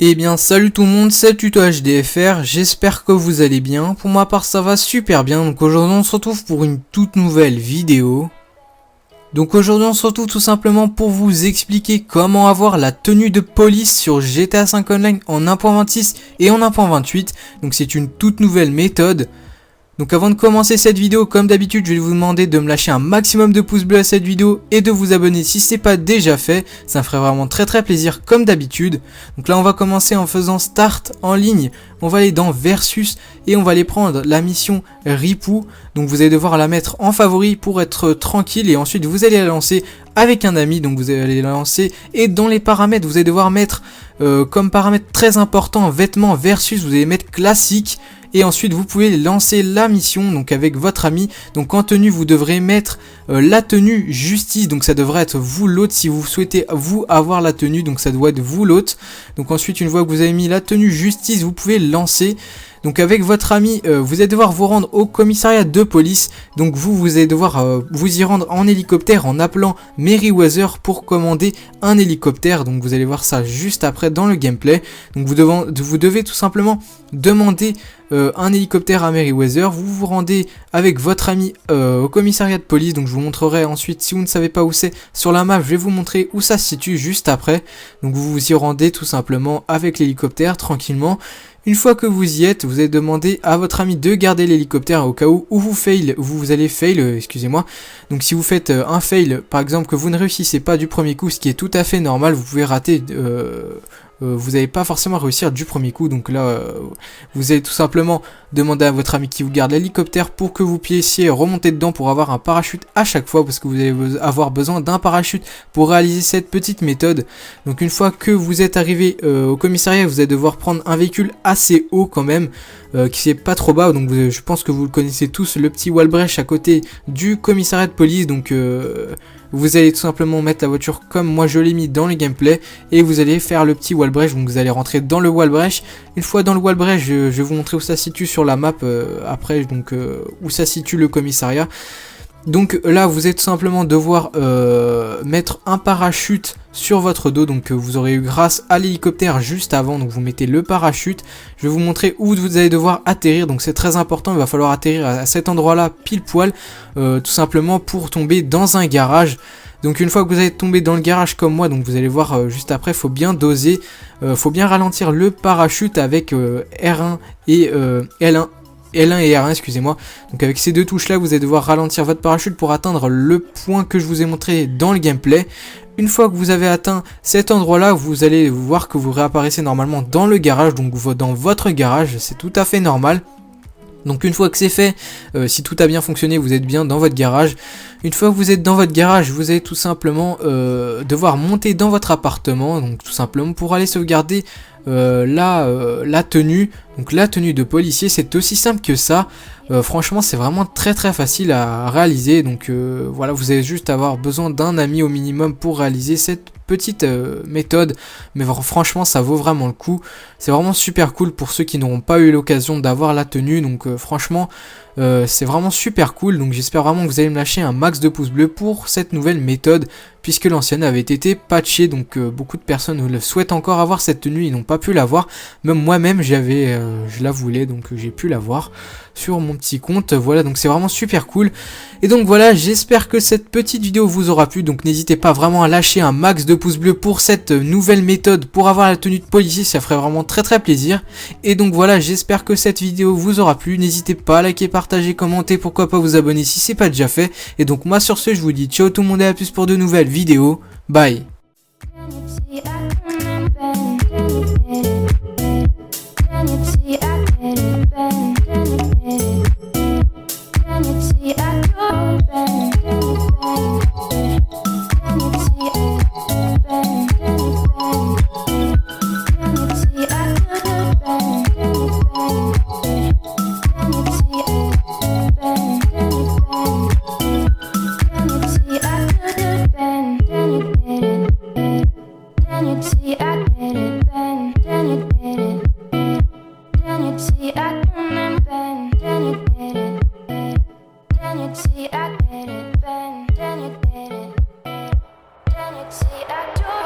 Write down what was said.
Eh bien salut tout le monde, c'est Tuto HDFR, j'espère que vous allez bien. Pour ma part ça va super bien, donc aujourd'hui on se retrouve pour une toute nouvelle vidéo. Donc aujourd'hui on se retrouve tout simplement pour vous expliquer comment avoir la tenue de police sur GTA V Online en 1.26 et en 1.28. Donc c'est une toute nouvelle méthode. Donc avant de commencer cette vidéo, comme d'habitude, je vais vous demander de me lâcher un maximum de pouces bleus à cette vidéo et de vous abonner si ce n'est pas déjà fait. Ça me ferait vraiment très plaisir comme d'habitude. Donc là on va commencer en faisant start en ligne. On va aller dans versus et on va aller prendre la mission Ripou. Donc vous allez devoir la mettre en favori pour être tranquille et ensuite vous allez la lancer avec un ami. Donc vous allez la lancer et dans les paramètres vous allez devoir mettre comme paramètre très important vêtements versus, vous allez mettre classique. Et ensuite vous pouvez lancer la mission donc avec votre ami. Donc en tenue vous devrez mettre la tenue justice. Donc ça devrait être vous l'autre si vous souhaitez vous avoir la tenue. Donc ça doit être vous l'autre. Donc ensuite une fois que vous avez mis la tenue justice vous pouvez lancer. Donc avec votre ami, vous allez devoir vous rendre au commissariat de police. Donc vous allez devoir vous y rendre en hélicoptère en appelant Merryweather pour commander un hélicoptère. Donc vous allez voir ça juste après dans le gameplay. Donc vous devez tout simplement demander un hélicoptère à Merryweather. Vous vous rendez avec votre ami au commissariat de police. Donc je vous montrerai ensuite, si vous ne savez pas où c'est sur la map, je vais vous montrer où ça se situe juste après. Donc vous vous y rendez tout simplement avec l'hélicoptère tranquillement. Une fois que vous y êtes, vous allez demander à votre ami de garder l'hélicoptère au cas où vous allez fail, excusez-moi. Donc si vous faites un fail, par exemple que vous ne réussissez pas du premier coup, ce qui est tout à fait normal, vous pouvez rater, vous n'allez pas forcément réussir du premier coup. Donc là, vous allez tout simplement demander à votre ami qui vous garde l'hélicoptère pour que vous puissiez remonter dedans pour avoir un parachute à chaque fois, parce que vous allez avoir besoin d'un parachute pour réaliser cette petite méthode. Donc une fois que vous êtes arrivé au commissariat, vous allez devoir prendre un véhicule assez haut quand même, qui n'est pas trop bas. Donc je pense que vous le connaissez tous, le petit wall-brèche à côté du commissariat de police. Donc vous allez tout simplement mettre la voiture comme moi je l'ai mis dans le gameplay et vous allez faire le petit wall-brèche. Donc vous allez rentrer dans le wall-brèche. Une fois dans le wall-brèche, je vais vous montrer où ça se situe sur la map après, donc où ça se situe le commissariat. Donc là vous allez tout simplement devoir mettre un parachute sur votre dos. Donc vous aurez eu grâce à l'hélicoptère juste avant. Donc vous mettez le parachute. Je vais vous montrer où vous allez devoir atterrir. Donc c'est très important, il va falloir atterrir à cet endroit là pile poil, tout simplement pour tomber dans un garage. Donc une fois que vous allez tomber dans le garage comme moi, donc vous allez voir juste après, faut bien doser, faut bien ralentir le parachute avec R1 et L1 et R1, excusez-moi. Donc avec ces deux touches là, vous allez devoir ralentir votre parachute pour atteindre le point que je vous ai montré dans le gameplay. Une fois que vous avez atteint cet endroit là, vous allez voir que vous réapparaissez normalement dans le garage, donc dans votre garage, c'est tout à fait normal. Donc une fois que c'est fait, si tout a bien fonctionné, vous êtes bien dans votre garage. Une fois que vous êtes dans votre garage, vous allez tout simplement devoir monter dans votre appartement. Donc tout simplement pour aller sauvegarder la tenue. Donc la tenue de policier, c'est aussi simple que ça. Franchement c'est vraiment très facile à réaliser. Donc voilà, vous allez juste avoir besoin d'un ami au minimum pour réaliser cette petite méthode, mais franchement ça vaut vraiment le coup. C'est vraiment super cool pour ceux qui n'auront pas eu l'occasion d'avoir la tenue. Donc franchement c'est vraiment super cool. Donc j'espère vraiment que vous allez me lâcher un max de pouces bleus pour cette nouvelle méthode, puisque l'ancienne avait été patchée. Donc beaucoup de personnes le souhaitent encore avoir cette tenue, ils n'ont pas pu l'avoir. Même moi-même je la voulais, donc j'ai pu l'avoir sur mon petit compte. Voilà, donc c'est vraiment super cool. Et donc voilà, j'espère que cette petite vidéo vous aura plu. Donc n'hésitez pas vraiment à lâcher un max de pouces bleus pour cette nouvelle méthode pour avoir la tenue de policier, ça ferait vraiment très plaisir. Et donc voilà, j'espère que cette vidéo vous aura plu. N'hésitez pas à liker, partager, commenter, pourquoi pas vous abonner si c'est pas déjà fait. Et donc moi sur ce, je vous dis ciao tout le monde et à plus pour de nouvelles vidéos. Bye. Can you at your